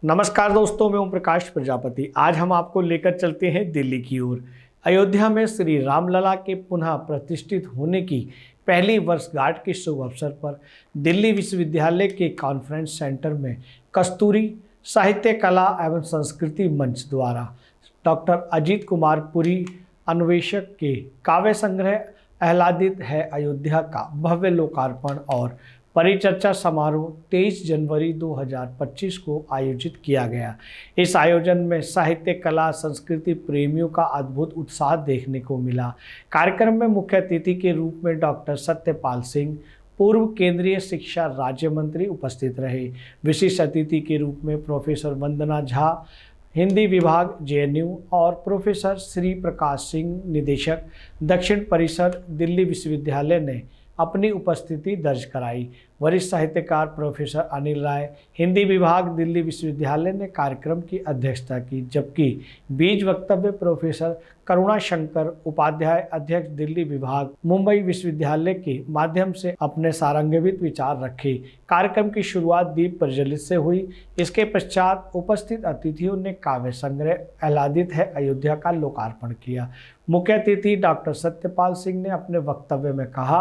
नमस्कार दोस्तों, मैं ओम प्रकाश प्रजापति। आज हम आपको लेकर चलते हैं दिल्ली की ओर। अयोध्या में श्री रामलला के पुनः प्रतिष्ठित होने की पहली वर्षगांठ के शुभ अवसर पर दिल्ली विश्वविद्यालय के कॉन्फ्रेंस सेंटर में कस्तूरी साहित्य कला एवं संस्कृति मंच द्वारा डॉक्टर अजीत कुमार पुरी अन्वेषक के काव्य संग्रह आह्लादित है अयोध्या का भव्य लोकार्पण और परिचर्चा समारोह 23 जनवरी 2025 को आयोजित किया गया। इस आयोजन में साहित्य कला संस्कृति प्रेमियों का अद्भुत उत्साह देखने को मिला। कार्यक्रम में मुख्य अतिथि के रूप में डॉक्टर सत्यपाल सिंह, पूर्व केंद्रीय शिक्षा राज्य मंत्री उपस्थित रहे। विशिष्ट अतिथि के रूप में प्रोफेसर वंदना झा, हिंदी विभाग जेएनयू, और प्रोफेसर श्री प्रकाश सिंह, निदेशक दक्षिण परिसर दिल्ली विश्वविद्यालय ने अपनी उपस्थिति दर्ज कराई। वरिष्ठ साहित्यकार प्रोफेसर अनिल राय, हिंदी विभाग दिल्ली विश्वविद्यालय ने कार्यक्रम की अध्यक्षता की, जबकि बीज वक्तव्य प्रोफेसर करुणा शंकर उपाध्याय, अध्यक्ष दिल्ली विभाग मुंबई विश्वविद्यालय के माध्यम से अपने सारंगवित विचार रखे। कार्यक्रम की शुरुआत दीप प्रज्वलित से हुई। इसके पश्चात उपस्थित अतिथियों ने काव्य संग्रह आह्लादित है अयोध्या का लोकार्पण किया। मुख्य अतिथि डॉक्टर सत्यपाल सिंह ने अपने वक्तव्य में कहा,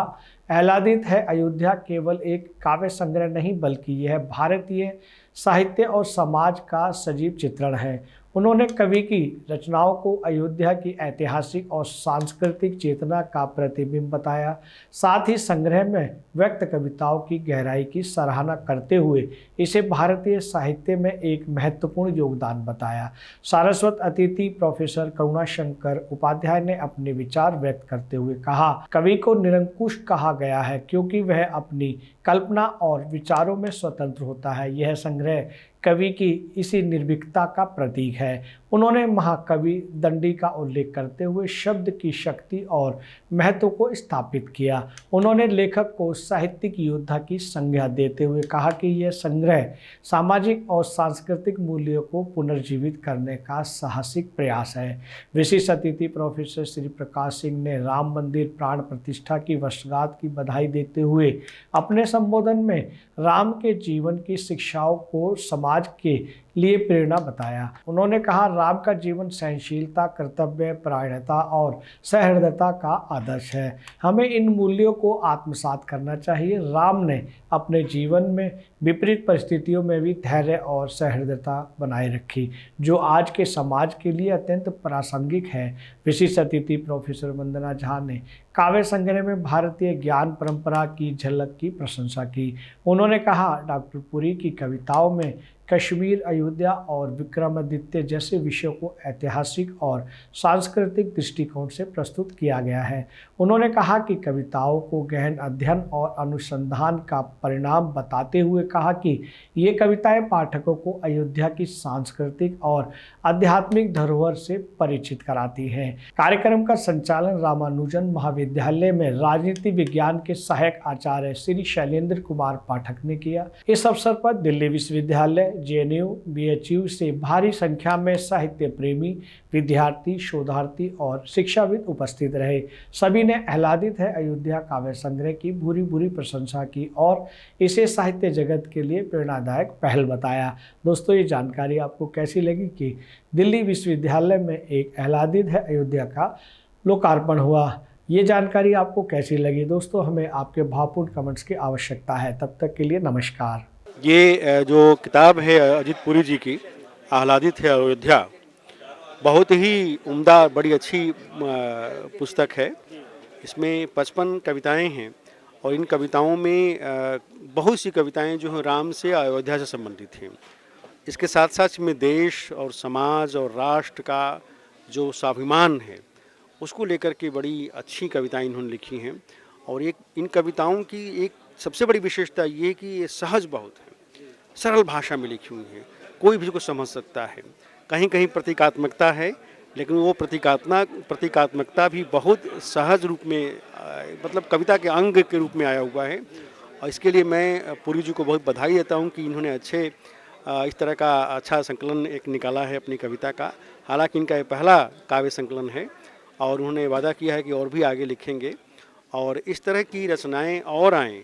आह्लादित है अयोध्या केवल एक काव्य संग्रह नहीं बल्कि यह भारतीय साहित्य और समाज का सजीव चित्रण है। उन्होंने कवि की रचनाओं को अयोध्या की ऐतिहासिक और सांस्कृतिक चेतना का प्रतिबिंब बताया। साथ ही संग्रह में व्यक्त कविताओं की गहराई की सराहना करते हुए इसे भारतीय साहित्य में एक महत्वपूर्ण योगदान बताया। सारस्वत अतिथि प्रोफेसर करुणा शंकर उपाध्याय ने अपने विचार व्यक्त करते हुए कहा, कवि को निरंकुश कहा गया है क्योंकि वह अपनी कल्पना और विचारों में स्वतंत्र होता है। यह संग्रह कवि की इसी निर्भीकता का प्रतीक है। उन्होंने महाकवि दंडी का उल्लेख करते हुए शब्द की शक्ति और महत्व को स्थापित किया। उन्होंने लेखक को साहित्यिक योद्धा की संज्ञा देते हुए कहा कि यह संग्रह सामाजिक और सांस्कृतिक मूल्यों को पुनर्जीवित करने का साहसिक प्रयास है। विशिष्ट अतिथि प्रोफेसर श्री प्रकाश सिंह ने राम मंदिर प्राण प्रतिष्ठा की वर्षगांठ की बधाई देते हुए अपने संबोधन में राम के जीवन की शिक्षाओं को समाज के लिए प्रेरणा बताया। उन्होंने कहा, राम का जीवन सहनशीलता, कर्तव्य परायणता और सहृदयता का आदर्श है। हमें इन मूल्यों को आत्मसात करना चाहिए। राम ने अपने जीवन में विपरीत परिस्थितियों में भी धैर्य और सहृदयता बनाए रखी, जो आज के समाज के लिए अत्यंत प्रासंगिक है। विशिष्ट अतिथि प्रोफेसर वंदना झा ने काव्य संग्रह में भारतीय ज्ञान परंपरा की झलक की प्रशंसा की। उन्होंने कहा, डॉक्टर पुरी की कविताओं में कश्मीर, अयोध्या और विक्रमादित्य जैसे विषयों को ऐतिहासिक और सांस्कृतिक दृष्टिकोण से प्रस्तुत किया गया है। उन्होंने कहा कि कविताओं को गहन अध्ययन और अनुसंधान का परिणाम बताते हुए कहा कि ये कविताएं पाठकों को अयोध्या की सांस्कृतिक और आध्यात्मिक धरोहर से परिचित कराती हैं। कार्यक्रम का संचालन रामानुजन महाविद्यालय में राजनीति विज्ञान के सहायक आचार्य श्री शैलेंद्र कुमार पाठक ने किया। इस अवसर पर दिल्ली विश्वविद्यालय, जेएनयू, बीएचयू से भारी संख्या में साहित्य प्रेमी, विद्यार्थी, शोधार्थी और शिक्षाविद उपस्थित रहे। सभी ने आह्लादित है अयोध्या काव्य संग्रह की भूरी भूरी प्रशंसा की और इसे साहित्य जगत के लिए प्रेरणादायक पहल बताया। दोस्तों, ये जानकारी आपको कैसी लगी कि दिल्ली विश्वविद्यालय में एक आह्लादित है अयोध्या का लोकार्पण हुआ? ये जानकारी आपको कैसी लगी? दोस्तों, हमें आपके भावपूर्ण कमेंट्स की आवश्यकता है। तब तक के लिए नमस्कार। ये जो किताब है अजीत पुरी जी की, आह्लादित है अयोध्या, बहुत ही उम्दा, बड़ी अच्छी पुस्तक है। इसमें 55 कविताएं हैं और इन कविताओं में बहुत सी कविताएं जो हैं राम से, अयोध्या से संबंधित हैं। इसके साथ साथ इसमें देश और समाज और राष्ट्र का जो स्वाभिमान है उसको लेकर के बड़ी अच्छी कविताएं इन्होंने लिखी हैं। और इन कविताओं की एक सबसे बड़ी विशेषता ये कि ये सहज बहुत है, सरल भाषा में लिखी हुई है, कोई भी इसको समझ सकता है। कहीं कहीं प्रतीकात्मकता है, लेकिन वो प्रतीकात्मकता भी बहुत सहज रूप में मतलब कविता के अंग के रूप में आया हुआ है। और इसके लिए मैं पुरी जी को बहुत बधाई देता हूँ कि इन्होंने इस तरह का अच्छा संकलन एक निकाला है अपनी कविता का। हालांकि इनका ये पहला काव्य संकलन है और उन्होंने वादा किया है कि और भी आगे लिखेंगे और इस तरह की रचनाएँ और आएँ।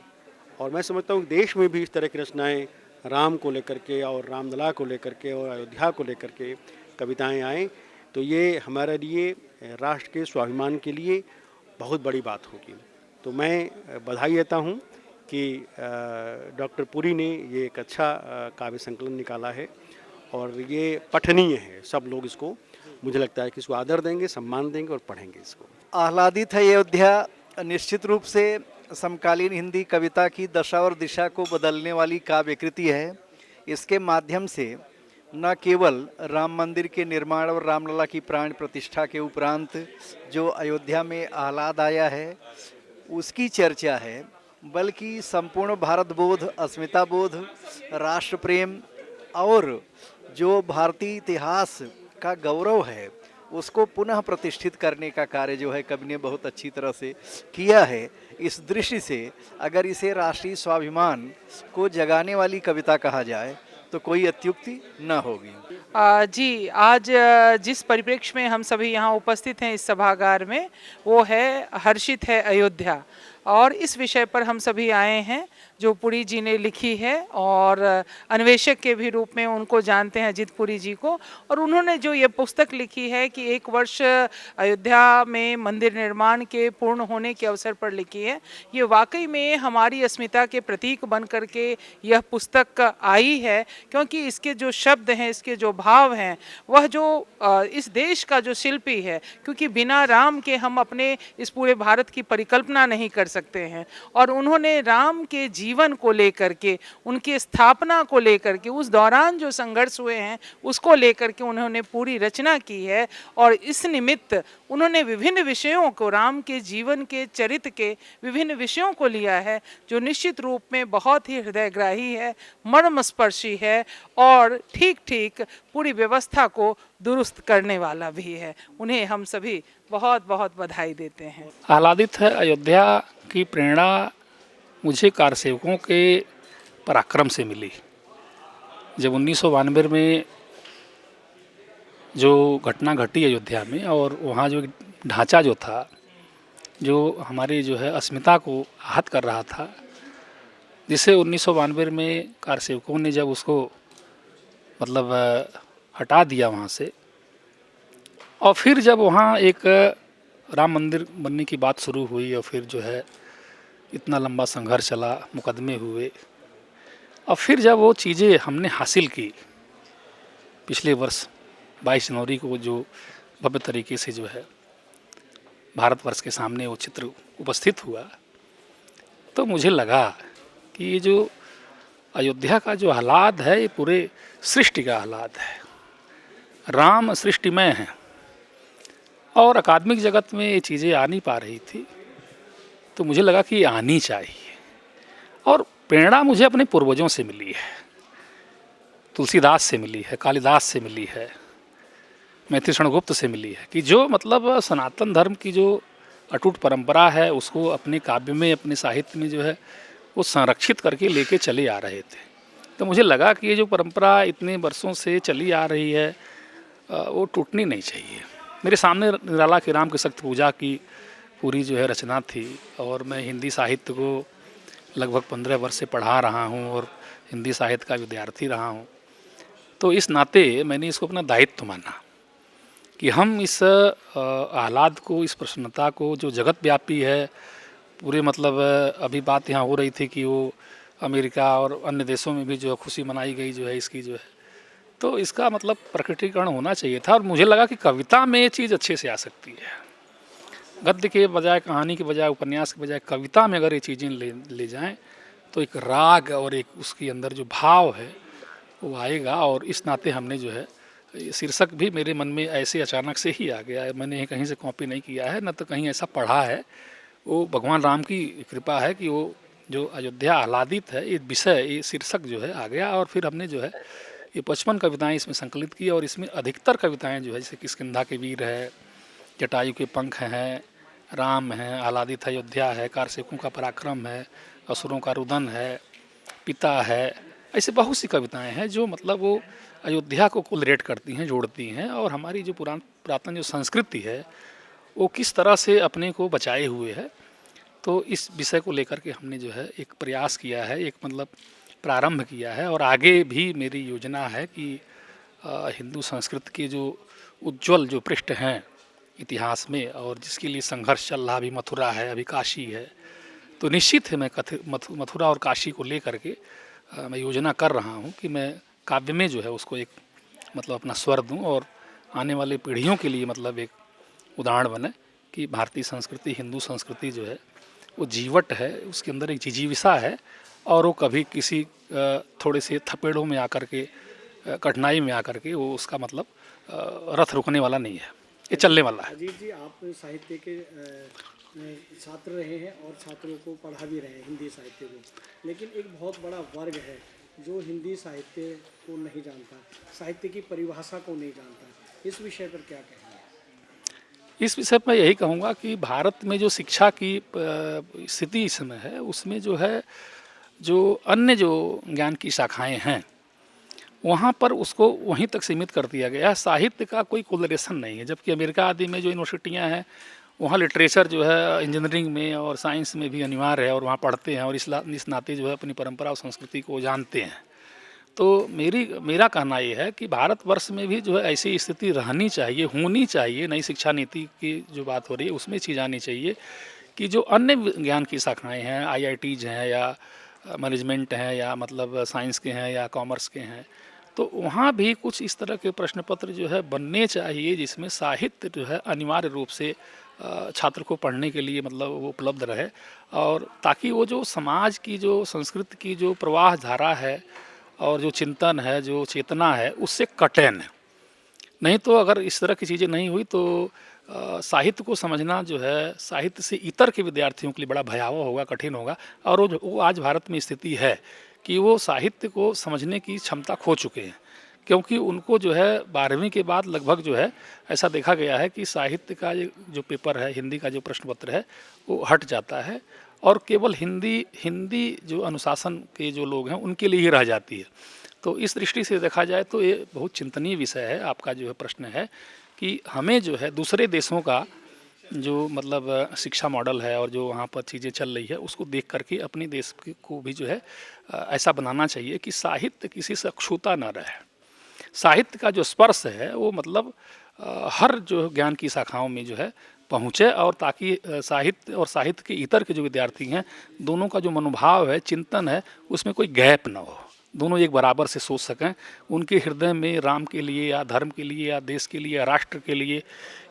और मैं समझता हूँ देश में भी इस तरह की रचनाएँ राम को लेकर के और रामलला को लेकर के और अयोध्या को लेकर के कविताएं आएँ तो ये हमारे लिए राष्ट्र के स्वाभिमान के लिए बहुत बड़ी बात होगी। तो मैं बधाई देता हूँ कि डॉक्टर पुरी ने ये एक अच्छा काव्य संकलन निकाला है और ये पठनीय है। सब लोग इसको, मुझे लगता है कि इसको आदर देंगे, सम्मान देंगे और पढ़ेंगे इसको। आह्लादित है अयोध्या निश्चित रूप से समकालीन हिंदी कविता की दशा और दिशा को बदलने वाली काव्य कृति है। इसके माध्यम से न केवल राम मंदिर के निर्माण और रामलला की प्राण प्रतिष्ठा के उपरांत जो अयोध्या में आह्लाद आया है उसकी चर्चा है, बल्कि संपूर्ण भारत बोध, अस्मिता बोध, राष्ट्र प्रेम और जो भारतीय इतिहास का गौरव है उसको पुनः प्रतिष्ठित करने का कार्य जो है कवि ने बहुत अच्छी तरह से किया है। इस दृष्टि से अगर इसे राष्ट्रीय स्वाभिमान को जगाने वाली कविता कहा जाए तो कोई अत्युक्ति न होगी। जी, आज जिस परिप्रेक्ष्य में हम सभी यहाँ उपस्थित हैं इस सभागार में, वो है हर्षित है अयोध्या, और इस विषय पर हम सभी आए हैं जो पुरी जी ने लिखी है और अन्वेषक के भी रूप में उनको जानते हैं अजित पुरी जी को। और उन्होंने जो ये पुस्तक लिखी है कि 1 वर्ष अयोध्या में मंदिर निर्माण के पूर्ण होने के अवसर पर लिखी है, ये वाकई में हमारी अस्मिता के प्रतीक बन करके यह पुस्तक आई है, क्योंकि इसके जो शब्द हैं, इसके जो भाव हैं, वह जो इस देश का जो शिल्पी है, क्योंकि बिना राम के हम अपने इस पूरे भारत की परिकल्पना नहीं कर सकते हैं। और उन्होंने राम के जीवन को लेकर के, उनकी स्थापना को लेकर के, उस दौरान जो संघर्ष हुए हैं उसको लेकर के उन्होंने पूरी रचना की है। और इस निमित्त उन्होंने विभिन्न विषयों को, राम के जीवन के, चरित्र के विभिन्न विषयों को लिया है, जो निश्चित रूप में बहुत ही हृदयग्राही है, मर्मस्पर्शी है और ठीक ठीक पूरी व्यवस्था को दुरुस्त करने वाला भी है। उन्हें हम सभी बहुत बहुत बधाई देते हैं। आह्लादित है अयोध्या की प्रेरणा मुझे कारसेवकों के पराक्रम से मिली। जब 1992 में जो घटना घटी अयोध्या में, और वहाँ जो ढांचा जो था, जो हमारी जो है अस्मिता को आहत कर रहा था, जिसे 1992 में कारसेवकों ने जब उसको मतलब हटा दिया वहाँ से, और फिर जब वहाँ एक राम मंदिर बनने की बात शुरू हुई और फिर जो है इतना लंबा संघर्ष चला, मुकदमे हुए, और फिर जब वो चीज़ें हमने हासिल की, पिछले वर्ष 22 जनवरी को जो भव्य तरीके से जो है भारतवर्ष के सामने वो चित्र उपस्थित हुआ, तो मुझे लगा कि ये जो अयोध्या का जो हालात है, ये पूरे सृष्टि का हालात है। राम सृष्टिमय है और अकादमिक जगत में ये चीज़ें आ नहीं पा रही थी, तो मुझे लगा कि ये आनी चाहिए। और प्रेरणा मुझे अपने पूर्वजों से मिली है, तुलसीदास से मिली है, कालिदास से मिली है, मैथिली शरणगुप्त से मिली है, कि जो मतलब सनातन धर्म की जो अटूट परंपरा है उसको अपने काव्य में, अपने साहित्य में जो है वो संरक्षित करके लेके चले आ रहे थे। तो मुझे लगा कि ये जो परंपरा इतने वर्षों से चली आ रही है वो टूटनी नहीं चाहिए। मेरे सामने निराला के राम की शक्ति पूजा की पूरी जो है रचना थी, और मैं हिंदी साहित्य को लगभग 15 वर्ष से पढ़ा रहा हूँ और हिंदी साहित्य का विद्यार्थी रहा हूँ। तो इस नाते मैंने इसको अपना दायित्व माना कि हम इस आह्लाद को, इस प्रसन्नता को जो जगत व्यापी है, पूरे मतलब अभी बात यहाँ हो रही थी कि वो अमेरिका और अन्य देशों में भी जो खुशी मनाई गई जो है इसकी जो है, तो इसका मतलब प्रकटीकरण होना चाहिए था। और मुझे लगा कि कविता में ये चीज़ अच्छे से आ सकती है, गद्य के बजाय, कहानी के बजाय, उपन्यास के बजाय कविता में अगर ये चीज़ें ले जाएं तो एक राग और एक उसके अंदर जो भाव है वो आएगा। और इस नाते हमने जो है, शीर्षक भी मेरे मन में ऐसे अचानक से ही आ गया है, मैंने कहीं से कॉपी नहीं किया है, न तो कहीं ऐसा पढ़ा है। वो भगवान राम की कृपा है कि वो जो अयोध्या आह्लादित है, ये विषय, ये शीर्षक जो है आ गया। और फिर हमने जो है ये 55 कविताएं इसमें संकलित की, और इसमें अधिकतर कविताएं जो है, जैसे किष्किंधा के वीर है, जटायु के पंख हैं, राम है, आह्लादित अयोध्या है, कारसेवकों का पराक्रम है, असुरों का रुदन है, पिता है, ऐसे बहुत सी कविताएं हैं जो मतलब वो अयोध्या को कोलरेट करती हैं, जोड़ती हैं, और हमारी जो पुरातन जो संस्कृति है वो किस तरह से अपने को बचाए हुए है। तो इस विषय को लेकर के हमने जो है एक प्रयास किया है, एक मतलब प्रारंभ किया है और आगे भी मेरी योजना है कि हिंदू संस्कृति के जो उज्जवल जो पृष्ठ हैं इतिहास में और जिसके लिए संघर्ष चल रहा, अभी मथुरा है, अभी काशी है, तो निश्चित है मैं मथुरा और काशी को लेकर के मैं योजना कर रहा हूँ कि मैं काव्य में जो है उसको एक मतलब अपना स्वर दूँ और आने वाले पीढ़ियों के लिए मतलब एक उदाहरण बने कि भारतीय संस्कृति, हिंदू संस्कृति जो है वो जीवट है, उसके अंदर एक जिजीविसा है और वो कभी किसी थोड़े से थपेड़ों में आकर के कठिनाई में आकर के वो उसका मतलब रथ रुकने वाला नहीं है, ये चलने वाला है। अजीत जी, आप साहित्य के छात्र रहे हैं और छात्रों को पढ़ा भी रहे हैं हिंदी साहित्य को, लेकिन एक बहुत बड़ा वर्ग है जो हिंदी साहित्य को नहीं जानता, साहित्य की परिभाषा को नहीं जानता। इस विषय पर क्या कहेंगे? इस विषय पर यही कहूँगा कि भारत में जो शिक्षा की स्थिति इस समय है उसमें जो है जो अन्य जो ज्ञान की शाखाएं हैं वहाँ पर उसको वहीं तक सीमित कर दिया गया है। साहित्य का कोई कोलरेशन नहीं है, जबकि अमेरिका आदि में जो यूनिवर्सिटियाँ हैं वहाँ लिटरेचर जो है इंजीनियरिंग में और साइंस में भी अनिवार्य है और वहाँ पढ़ते हैं और इस नाते जो है अपनी परंपरा और संस्कृति को जानते हैं। तो मेरा कहना ये है कि भारतवर्ष में भी जो है ऐसी स्थिति रहनी चाहिए, होनी चाहिए। नई शिक्षा नीति की जो बात हो रही है उसमें चीज़ आनी चाहिए कि जो अन्य ज्ञान की शाखाएँ हैं, IITs हैं या मैनेजमेंट हैं या मतलब साइंस के हैं या कॉमर्स के हैं, तो वहाँ भी कुछ इस तरह के प्रश्न पत्र जो है बनने चाहिए जिसमें साहित्य जो है अनिवार्य रूप से छात्र को पढ़ने के लिए मतलब वो उपलब्ध रहे और ताकि वो जो समाज की जो संस्कृति की जो प्रवाह धारा है और जो चिंतन है, जो चेतना है, उससे कटे नहीं। तो अगर इस तरह की चीज़ें नहीं हुई तो साहित्य को समझना जो है साहित्य से इतर के विद्यार्थियों के लिए बड़ा भयावह होगा, कठिन होगा। और वो आज भारत में स्थिति है कि वो साहित्य को समझने की क्षमता खो चुके हैं, क्योंकि उनको जो है 12वीं के बाद लगभग जो है ऐसा देखा गया है कि साहित्य का जो पेपर है, हिंदी का जो प्रश्न पत्र है वो हट जाता है और केवल हिंदी जो अनुशासन के जो लोग हैं उनके लिए ही रह जाती है। तो इस दृष्टि से देखा जाए तो ये बहुत चिंतनीय विषय है। आपका जो है प्रश्न है कि हमें जो है दूसरे देशों का जो मतलब शिक्षा मॉडल है और जो वहाँ पर चीज़ें चल रही है उसको देख करके अपने देश को भी जो है ऐसा बनाना चाहिए कि साहित्य किसी से अछूता न रहे। साहित्य का जो स्पर्श है वो मतलब हर जो ज्ञान की शाखाओं में जो है पहुँचे और ताकि साहित्य और साहित्य के इतर के जो विद्यार्थी हैं दोनों का जो मनोभाव है, चिंतन है, उसमें कोई गैप ना हो, दोनों एक बराबर से सोच सकें। उनके हृदय में राम के लिए या धर्म के लिए या देश के लिए या राष्ट्र के लिए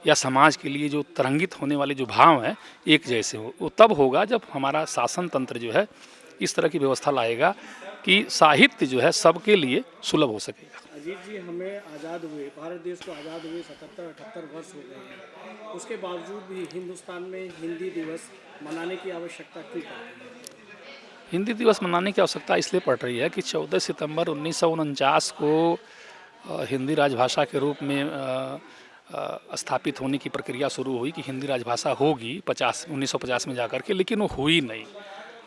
या समाज के लिए जो तरंगित होने वाले जो भाव हैं एक जैसे हो। वो तब होगा जब हमारा शासन तंत्र जो है इस तरह की व्यवस्था लाएगा कि साहित्य जो है सबके लिए सुलभ हो सकेगा। अजीत जी, हमें आज़ाद हुए, भारत देश को आज़ाद हुए 77-78 वर्ष हो गए हैं, उसके बावजूद भी हिंदुस्तान में हिंदी दिवस मनाने की आवश्यकता क्यों पड़ती है? हिंदी दिवस मनाने की आवश्यकता इसलिए पड़ रही है कि 14 सितंबर 1949 को हिंदी राजभाषा के रूप में स्थापित होने की प्रक्रिया शुरू हुई कि हिंदी राजभाषा होगी 1950 में जाकर के, लेकिन वो हुई नहीं।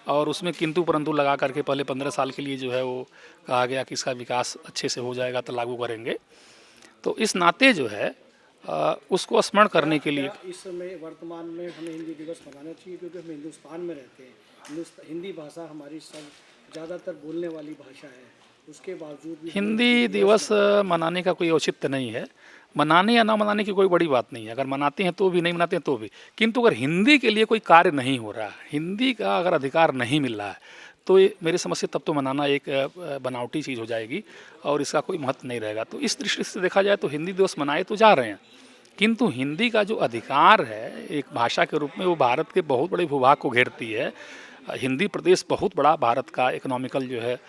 और उसमें किंतु परंतु लगा करके पहले 15 साल के लिए जो है वो कहा गया कि इसका विकास अच्छे से हो जाएगा तो लागू करेंगे। तो इस नाते जो है उसको स्मरण करने के लिए इस समय वर्तमान में हमें हिंदी दिवस मनाना चाहिए क्योंकि हम हिंदुस्तान में रहते हैं, हिंदी भाषा हमारी सब ज़्यादातर बोलने वाली भाषा है, उसके बावजूद भी हिंदी दिवस मनाने का कोई औचित्य नहीं है। मनाने या ना मनाने की कोई बड़ी बात नहीं है, अगर मनाते हैं तो भी, नहीं मनाते हैं तो भी। किंतु अगर हिंदी के लिए कोई कार्य नहीं हो रहा, हिंदी का अगर अधिकार नहीं मिल रहा है तो ये मेरे समझ से तब तो मनाना एक बनावटी चीज़ हो जाएगी और इसका कोई महत्व नहीं रहेगा। तो इस दृष्टि से देखा जाए तो हिंदी दिवस मनाए तो जा रहे हैं, किंतु हिंदी का जो अधिकार है एक भाषा के रूप में वो भारत के बहुत बड़े भूभाग को घेरती है। हिंदी प्रदेश बहुत बड़ा भारत का इकोनॉमिकल जो है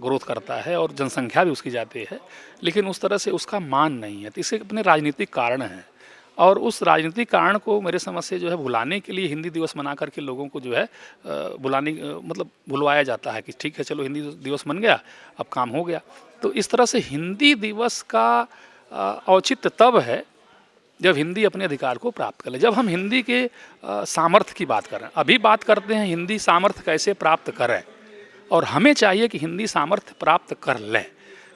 ग्रोथ करता है और जनसंख्या भी उसकी जाती है, लेकिन उस तरह से उसका मान नहीं है। तो इसके अपने राजनीतिक कारण हैं और उस राजनीतिक कारण को मेरे समझ से जो है भुलाने के लिए हिंदी दिवस मना करके लोगों को जो है भुलवाया जाता है कि ठीक है चलो हिंदी दिवस बन गया, अब काम हो गया। तो इस तरह से हिंदी दिवस का औचित्य तब है जब हिंदी अपने अधिकार को प्राप्त कर ले, जब हम हिंदी के सामर्थ्य की बात करें। अभी बात करते हैं हिंदी सामर्थ्य कैसे प्राप्त करें, और हमें चाहिए कि हिंदी सामर्थ्य प्राप्त कर ले।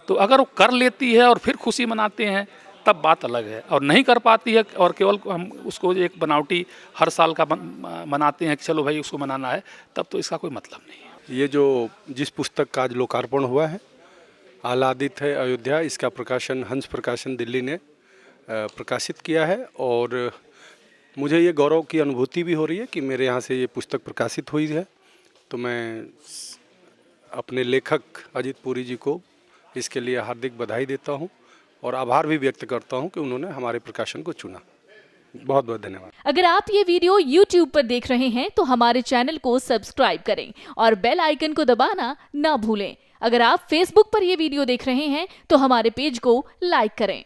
तो अगर वो कर लेती है और फिर खुशी मनाते हैं तब बात अलग है, और नहीं कर पाती है और केवल हम उसको एक बनावटी हर साल का मनाते हैं कि चलो भाई उसको मनाना है, तब तो इसका कोई मतलब नहीं है। ये जो जिस पुस्तक का आज लोकार्पण हुआ है, आह्लादित है अयोध्या, इसका प्रकाशन हंस प्रकाशन दिल्ली ने प्रकाशित किया है। और मुझे ये गौरव की अनुभूति भी हो रही है कि मेरे यहाँ से ये पुस्तक प्रकाशित हुई है। तो मैं अपने लेखक अजित पुरी जी को इसके लिए हार्दिक बधाई देता हूँ और आभार भी व्यक्त करता हूँ कि उन्होंने हमारे प्रकाशन को चुना। बहुत बहुत धन्यवाद। अगर आप ये वीडियो YouTube पर देख रहे हैं तो हमारे चैनल को सब्सक्राइब करें और बेल आइकन को दबाना ना भूलें। अगर आप Facebook पर ये वीडियो देख रहे हैं तो हमारे पेज को लाइक करें।